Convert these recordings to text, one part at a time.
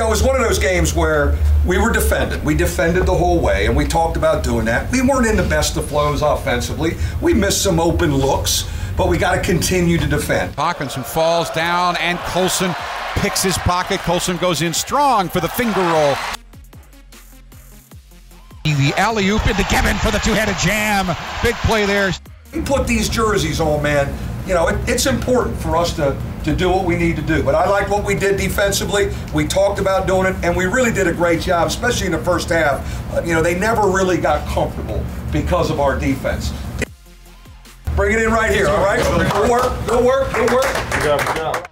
Yeah, it was one of those games where we were defended. We defended the whole way, and we talked about doing that. We weren't in the best of flows offensively. We missed some open looks, but we got to continue to defend. Hawkinson falls down, and Colson picks his pocket. Colson goes in strong for the finger roll. The alley-oop into Kevin for the two-handed jam. Big play there. We put these jerseys on, man. You know, it's important for us to do what we need to do. But I like what we did defensively. We talked about doing it, and we really did a great job, especially in the first half. You know, they never really got comfortable because of our defense. Bring it in right here, all right? Good work, good work, good work. Good job, good job.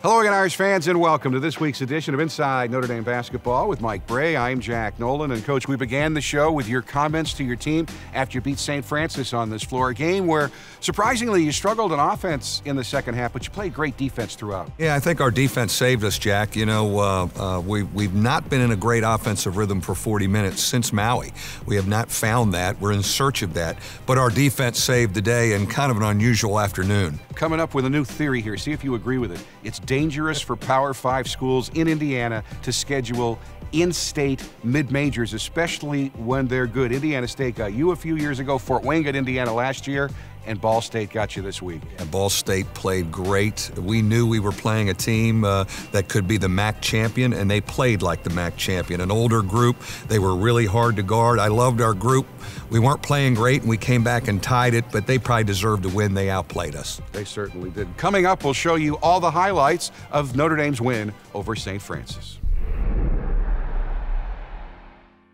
Hello again, Irish fans, and welcome to this week's edition of Inside Notre Dame Basketball with Mike Brey. I'm Jack Nolan, and Coach, we began the show with your comments to your team after you beat St. Francis on this floor, a game where, surprisingly, you struggled on offense in the second half, but you played great defense throughout. Yeah, I think our defense saved us, Jack. You know, we've not been in a great offensive rhythm for 40 minutes since Maui. We have not found that. We're in search of that, but our defense saved the day in kind of an unusual afternoon. Coming up with a new theory here, see if you agree with it. It's dangerous for Power 5 schools in Indiana to schedule in-state mid-majors, especially when they're good. Indiana State got you a few years ago, Fort Wayne got Indiana last year, and Ball State got you this week. And Ball State played great. We knew we were playing a team that could be the MAC champion, and they played like the MAC champion. An older group, they were really hard to guard. I loved our group. We weren't playing great, and we came back and tied it, but they probably deserved to win. They outplayed us. They certainly did. Coming up, we'll show you all the highlights of Notre Dame's win over St. Francis.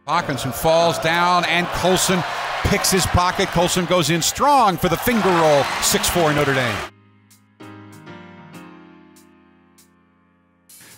Hawkinson falls down, and Colson picks his pocket. Colson goes in strong for the finger roll. 6-4 Notre Dame.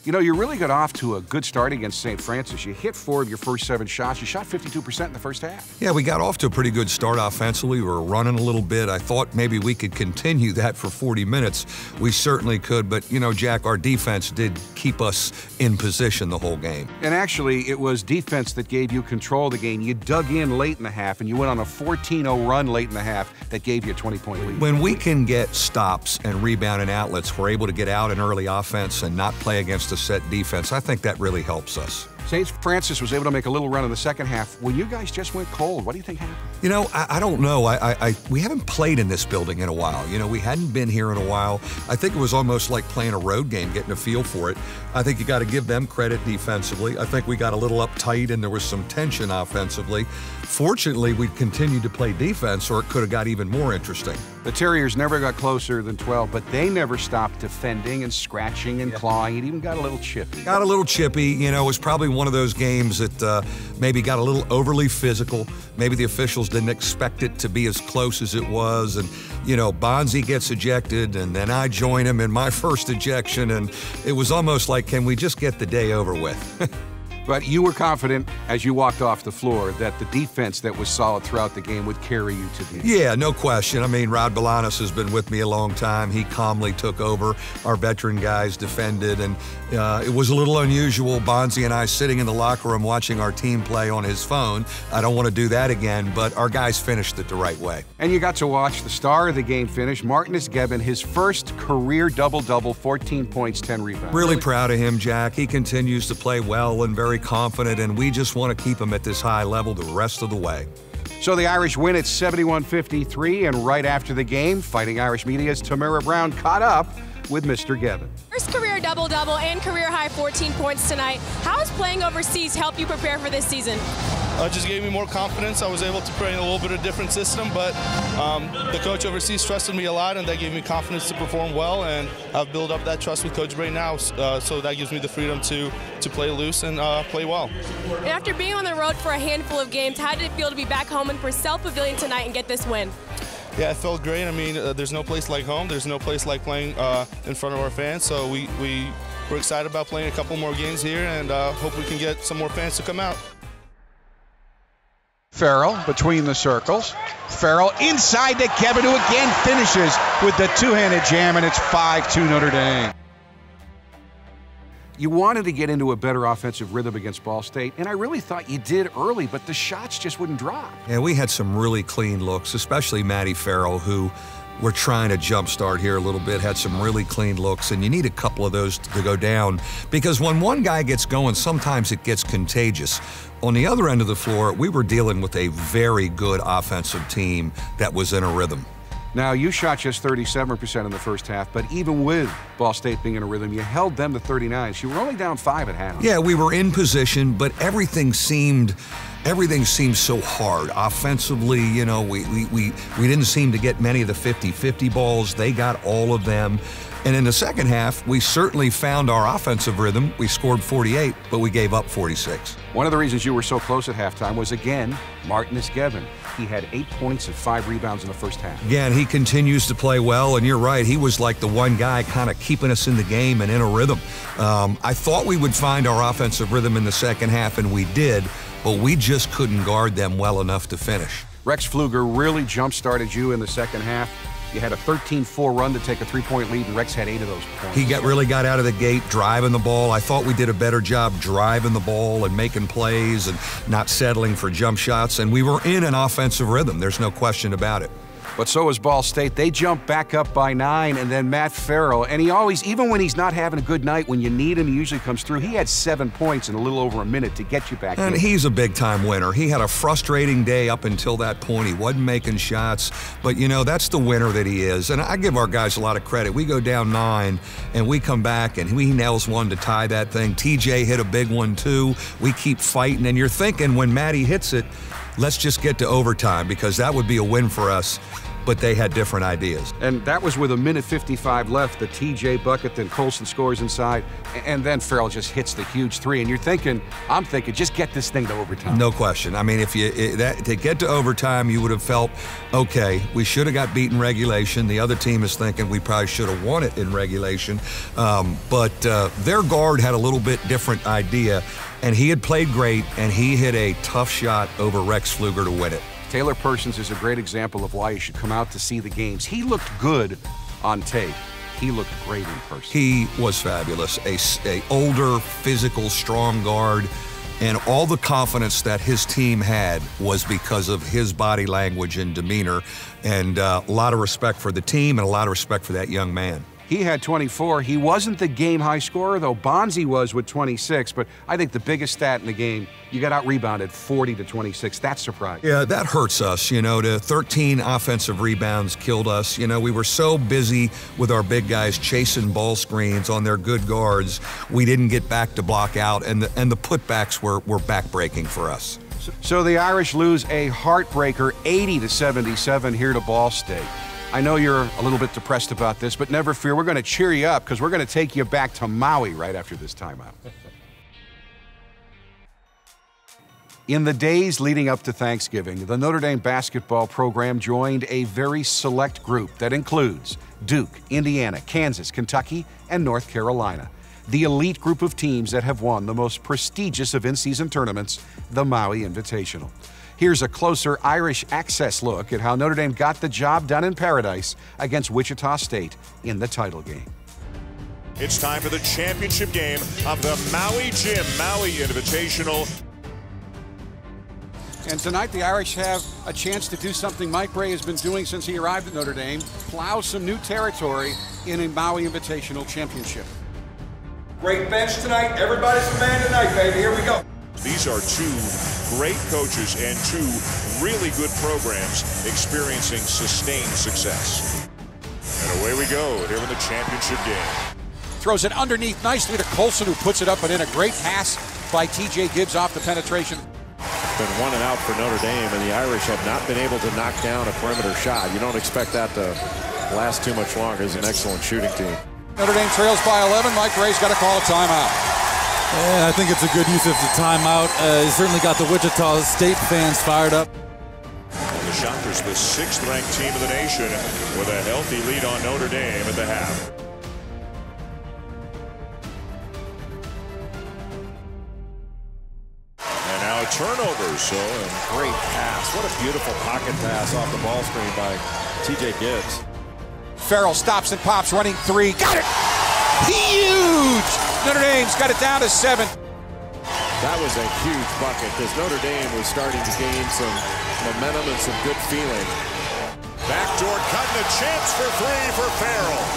You know, you really got off to a good start against St. Francis. You hit 4 of your first 7 shots. You shot 52% in the first half. Yeah, we got off to a pretty good start offensively. We were running a little bit. I thought maybe we could continue that for 40 minutes. We certainly could, but, you know, Jack, our defense did keep us in position the whole game. And actually, it was defense that gave you control of the game. You dug in late in the half, and you went on a 14-0 run late in the half that gave you a 20-point lead. When we can get stops and rebound and outlets, we're able to get out in early offense and not play against a set defense. I think that really helps us. St. Francis was able to make a little run in the second half. When you guys just went cold, what do you think happened? You know, I don't know. We haven't played in this building in a while. You know, we hadn't been here in a while. I think it was almost like playing a road game, getting a feel for it. I think you got to give them credit defensively. I think we got a little uptight and there was some tension offensively. Fortunately, we continued to play defense, or it could have got even more interesting. The Terriers never got closer than 12, but they never stopped defending and scratching and clawing. It even got a little chippy. Got a little chippy. You know, it was probably one of those games that maybe got a little overly physical. Maybe the officials didn't expect it to be as close as it was. And, you know, Bonzi gets ejected, and then I join him in my first ejection. And it was almost like, can we just get the day over with? But you were confident as you walked off the floor that the defense that was solid throughout the game would carry you to the end. Yeah, no question. I mean, Rod Bolanos has been with me a long time. He calmly took over. Our veteran guys defended, and it was a little unusual. Bonzi and I sitting in the locker room watching our team play on his phone. I don't want to do that again, but our guys finished it the right way. And you got to watch the star of the game finish, Martinus Gebbin, his first career double-double, 14 points, 10 rebounds. Really proud of him, Jack. He continues to play well and very confident, and we just want to keep him at this high level the rest of the way. So the Irish win at 71-53, and right after the game, Fighting Irish Media's Tamara Brown caught up with Mr. Gebbin. First career double-double and career-high 14 points tonight. How has playing overseas helped you prepare for this season? It just gave me more confidence. I was able to play in a little bit of a different system, but the coach overseas trusted me a lot, and that gave me confidence to perform well, and I've built up that trust with Coach Brey now, so that gives me the freedom to play loose and play well. And after being on the road for a handful of games, how did it feel to be back home in Purcell Pavilion tonight and get this win? Yeah, it felt great. I mean, there's no place like home. There's no place like playing in front of our fans, so we're excited about playing a couple more games here, and hope we can get some more fans to come out. Farrell between the circles. Farrell inside to Kevin, who again finishes with the two-handed jam, and it's 5-2 Notre Dame. You wanted to get into a better offensive rhythm against Ball State, and I really thought you did early, but the shots just wouldn't drop. Yeah, we had some really clean looks, especially Matty Farrell, who we're trying to jumpstart here a little bit, had some really clean looks, and you need a couple of those to go down because when one guy gets going, sometimes it gets contagious. On the other end of the floor, we were dealing with a very good offensive team that was in a rhythm. Now, you shot just 37% in the first half, but even with Ball State being in a rhythm, you held them to 39. So you were only down 5 at half. Yeah, we were in position, but everything seemed so hard. Offensively, you know, we didn't seem to get many of the 50-50 balls. They got all of them. And in the second half, we certainly found our offensive rhythm. We scored 48, but we gave up 46. One of the reasons you were so close at halftime was, again, Martin Esgevin. He had 8 points and 5 rebounds in the first half. Again, he continues to play well, and you're right. He was like the one guy kind of keeping us in the game and in a rhythm. I thought we would find our offensive rhythm in the second half, and we did, but we just couldn't guard them well enough to finish. Rex Pflueger really jump-started you in the second half. You had a 13-4 run to take a 3-point lead, and Rex had 8 of those points. He really got out of the gate driving the ball. I thought we did a better job driving the ball and making plays and not settling for jump shots, and we were in an offensive rhythm. There's no question about it. But so is Ball State. They jump back up by 9, and then Matt Farrell, and he always, even when he's not having a good night, when you need him, he usually comes through. He had 7 points in a little over a minute to get you back in. And he's a big-time winner. He had a frustrating day up until that point. He wasn't making shots, but, you know, that's the winner that he is. And I give our guys a lot of credit. We go down 9, and we come back, and he nails one to tie that thing. TJ hit a big one, too. We keep fighting, and you're thinking when Matty hits it, let's just get to overtime because that would be a win for us. But they had different ideas. And that was with 1:55 left, the TJ bucket, then Colson scores inside, and then Farrell just hits the huge 3. And I'm thinking, just get this thing to overtime. No question. I mean, to get to overtime, you would have felt, okay, we should have got beaten regulation. The other team is thinking we probably should have won it in regulation. But their guard had a little bit different idea, and he had played great, and he hit a tough shot over Rex Pflueger to win it. Taylor Persons is a great example of why you should come out to see the games. He looked good on tape. He looked great in person. He was fabulous. A older, physical, strong guard, and all the confidence that his team had was because of his body language and demeanor, and a lot of respect for the team and a lot of respect for that young man. He had 24. He wasn't the game-high scorer, though. Bonzi was with 26, but I think the biggest stat in the game, you got out-rebounded 40-26. That's surprising. Yeah, that hurts us. You know, the 13 offensive rebounds killed us. You know, we were so busy with our big guys chasing ball screens on their good guards, we didn't get back to block out, and the putbacks were back-breaking for us. So the Irish lose a heartbreaker 80-77 here to Ball State. I know you're a little bit depressed about this, but never fear, we're going to cheer you up because we're going to take you back to Maui right after this timeout. In the days leading up to Thanksgiving, the Notre Dame basketball program joined a very select group that includes Duke, Indiana, Kansas, Kentucky, and North Carolina. The elite group of teams that have won the most prestigious of in-season tournaments, the Maui Invitational. Here's a closer Irish access look at how Notre Dame got the job done in Paradise against Wichita State in the title game. It's time for the championship game of the Maui Gym Maui Invitational. And tonight the Irish have a chance to do something Mike Brey has been doing since he arrived at Notre Dame, plow some new territory in a Maui Invitational championship. Great bench tonight. Everybody's a man tonight, baby. Here we go. These are two great coaches and two really good programs experiencing sustained success. And away we go here in the championship game. Throws it underneath nicely to Colson, who puts it up and in. A great pass by TJ Gibbs off the penetration. Been 1 and out for Notre Dame, and the Irish have not been able to knock down a perimeter shot. You don't expect that to last too much longer. It's an excellent shooting team. Notre Dame trails by 11. Mike Brey's got to call a timeout. And I think it's a good use of the timeout. He certainly got the Wichita State fans fired up. The Shockers, the 6th-ranked team of the nation, with a healthy lead on Notre Dame at the half. And now a turnover, so great pass. What a beautiful pocket pass off the ball screen by TJ Gibbs. Farrell stops and pops, running 3. Got it! Huge! Notre Dame's got it down to 7. That was a huge bucket because Notre Dame was starting to gain some momentum and some good feeling. Backdoor cut and a chance for three for Farrell.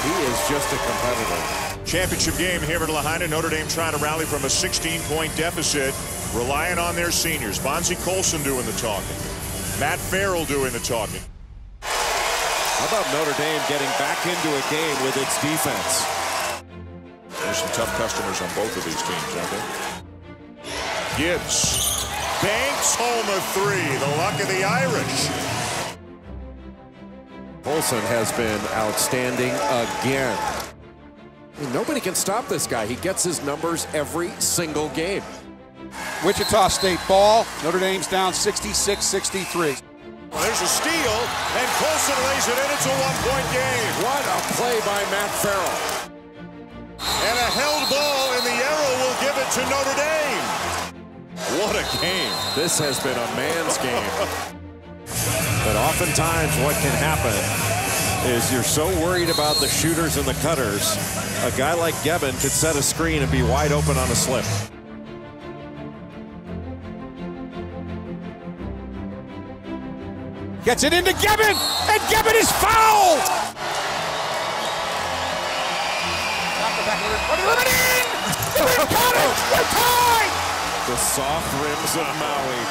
He is just a competitor. Championship game here at Lahaina. Notre Dame trying to rally from a 16-point deficit, relying on their seniors. Bonzie Colson doing the talking. Matt Farrell doing the talking. How about Notre Dame getting back into a game with its defense? There's some tough customers on both of these teams, aren't there? Gibbs banks home a three. The luck of the Irish. Colson has been outstanding again. I mean, nobody can stop this guy. He gets his numbers every single game. Wichita State ball. Notre Dame's down 66-63. There's a steal, and Colson lays it in. It's a one-point game. What a play by Matt Farrell. And a held ball, and the arrow will give it to Notre Dame. What a game. This has been a man's game. But oftentimes what can happen is you're so worried about the shooters and the cutters, a guy like Gebbin could set a screen and be wide open on a slip. Gets it into Gebbin, and Gebbin is fouled! Got it! We're tied! The soft rims of Maui.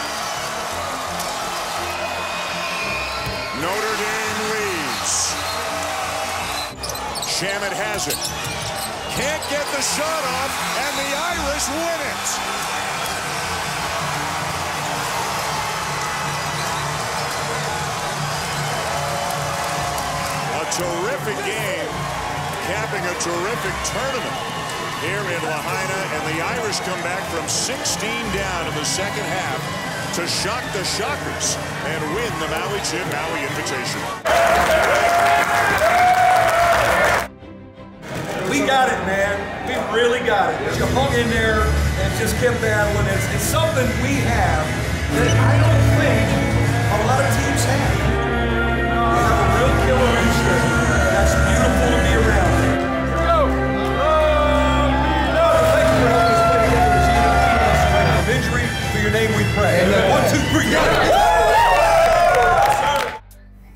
Notre Dame leads. Shamet has it. Can't get the shot off, and the Irish win it. A terrific game, capping a terrific tournament here in Lahaina, and the Irish come back from 16 down in the second half to shock the shockers and win the Maui Invitational. We got it, man. We really got it. You hung in there and just kept battling. It's something we have that I don't think a lot of teams have. We have a real killer instinct. That's beautiful to be around. Here we go. Thank you for helping us play together as you keep us away from injury. For your name we pray. 1, 2, 3, got it.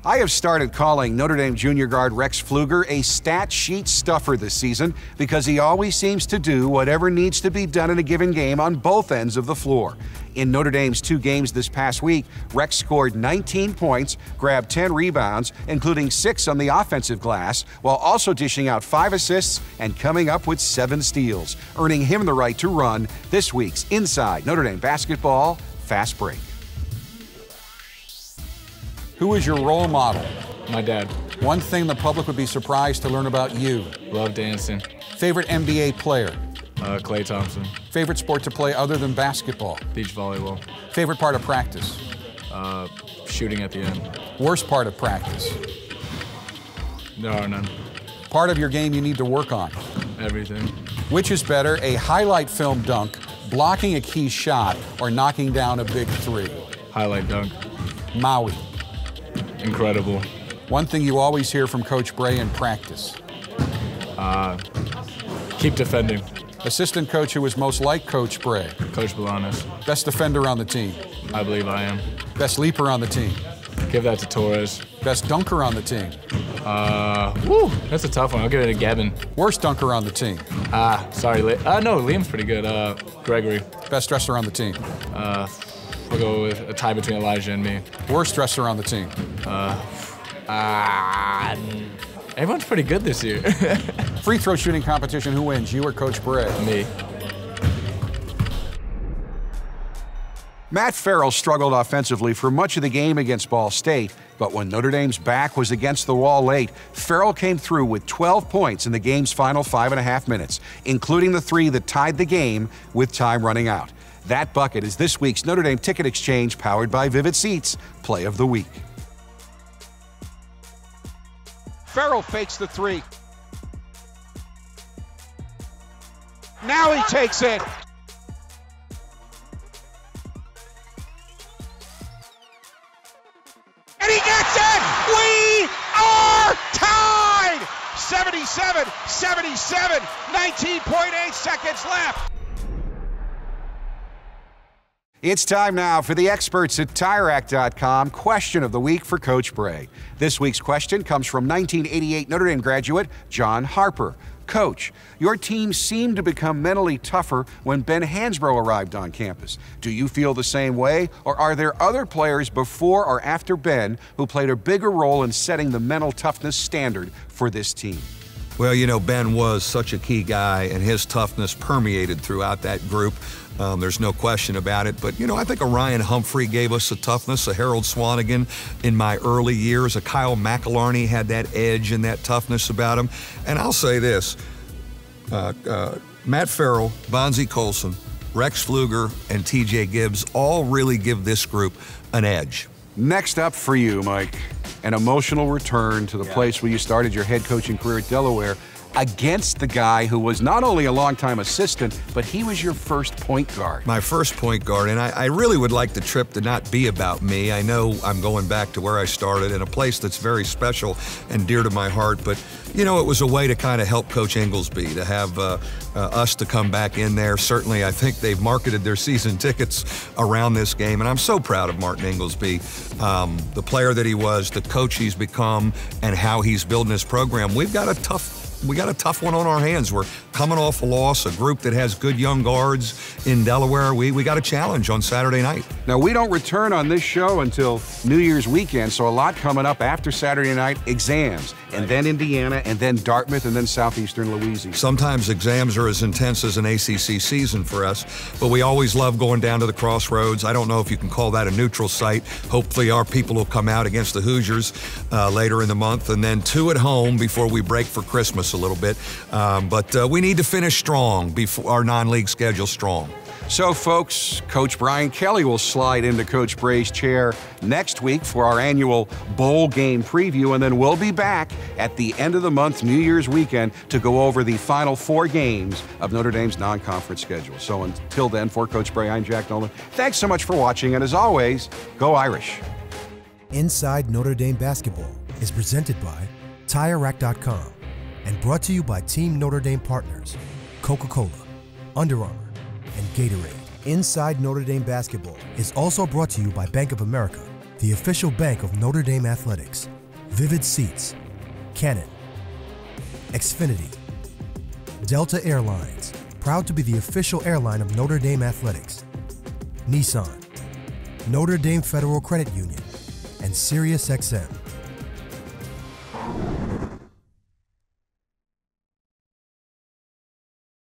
I have started calling Notre Dame junior guard Rex Pflueger a stat sheet stuffer this season because he always seems to do whatever needs to be done in a given game on both ends of the floor. In Notre Dame's 2 games this past week, Rex scored 19 points, grabbed 10 rebounds, including 6 on the offensive glass, while also dishing out 5 assists and coming up with 7 steals, earning him the right to run this week's Inside Notre Dame Basketball Fast Break. Who is your role model? My dad. One thing the public would be surprised to learn about you. Love dancing. Favorite NBA player? Klay Thompson. Favorite sport to play other than basketball? Beach volleyball. Favorite part of practice? Shooting at the end. Worst part of practice? There are none. Part of your game you need to work on? Everything. Which is better, a highlight film dunk, blocking a key shot, or knocking down a big 3? Highlight dunk. Maui. Incredible. One thing you always hear from Coach Brey in practice? Keep defending. Assistant coach who was most like Coach Brey? Coach Bolanos. Best defender on the team? I believe I am. Best leaper on the team? Give that to Torres. Best dunker on the team? That's a tough one. I'll give it to Gavin. Worst dunker on the team? Sorry. No, Liam's pretty good. Gregory. Best dresser on the team? We'll go with a tie between Elijah and me. Worst dresser on the team? Everyone's pretty good this year. Free throw shooting competition, who wins, you or Coach Brey? Me. Matt Farrell struggled offensively for much of the game against Ball State, but when Notre Dame's back was against the wall late, Farrell came through with 12 points in the game's final 5.5 minutes, including the 3 that tied the game with time running out. That bucket is this week's Notre Dame Ticket Exchange, powered by Vivid Seats, Play of the Week. Farrell fakes the 3. Now he takes it. And he gets it! We are tied! 77-77, 19.8 seconds left. It's time now for the experts at TireRack.com question of the week for Coach Brey. This week's question comes from 1988 Notre Dame graduate John Harper. Coach, your team seemed to become mentally tougher when Ben Hansbrough arrived on campus. Do you feel the same way, or are there other players before or after Ben who played a bigger role in setting the mental toughness standard for this team? Well, you know, Ben was such a key guy, and his toughness permeated throughout that group. There's no question about it. But, you know, I think a Ryan Humphrey gave us a toughness, a Harold Swanigan in my early years, a Kyle McElarney had that edge and that toughness about him. And I'll say this, Matt Farrell, Bonzie Colson, Rex Pflueger, and TJ Gibbs all really give this group an edge. Next up for you, Mike, an emotional return to the place where you started your head coaching career at Delaware against the guy who was not only a longtime assistant, but he was your first point guard. My first point guard, and I really would like the trip to not be about me. I know I'm going back to where I started in a place that's very special and dear to my heart, but you know, it was a way to kind of help Coach Inglesby, to have us to come back in there. Certainly, I think they've marketed their season tickets around this game, and I'm so proud of Martin Inglesby, the player that he was, the coach he's become, and how he's building his program. We got a tough one on our hands. We're coming off a loss, a group that has good young guards in Delaware. We got a challenge on Saturday night. Now, we don't return on this show until New Year's weekend, so a lot coming up after Saturday night, exams, and then Indiana, and then Dartmouth, and then Southeastern Louisiana. Sometimes exams are as intense as an ACC season for us, but we always love going down to the Crossroads. I don't know if you can call that a neutral site. Hopefully our people will come out against the Hoosiers later in the month, and then 2 at home before we break for Christmas a little bit. But we need to finish strong, before our non-league schedule strong. So, folks, Coach Brian Kelly will slide into Coach Brey's chair next week for our annual bowl game preview, and then we'll be back at the end of the month, New Year's weekend, to go over the final 4 games of Notre Dame's non-conference schedule. So until then, for Coach Brey, I'm Jack Nolan. Thanks so much for watching, and as always, go Irish. Inside Notre Dame Basketball is presented by TireRack.com and brought to you by Team Notre Dame partners, Coca-Cola, Under Armour, and Gatorade. Inside Notre Dame Basketball is also brought to you by Bank of America, the official bank of Notre Dame Athletics, Vivid Seats, Canon, Xfinity, Delta Airlines, proud to be the official airline of Notre Dame Athletics, Nissan, Notre Dame Federal Credit Union, and SiriusXM.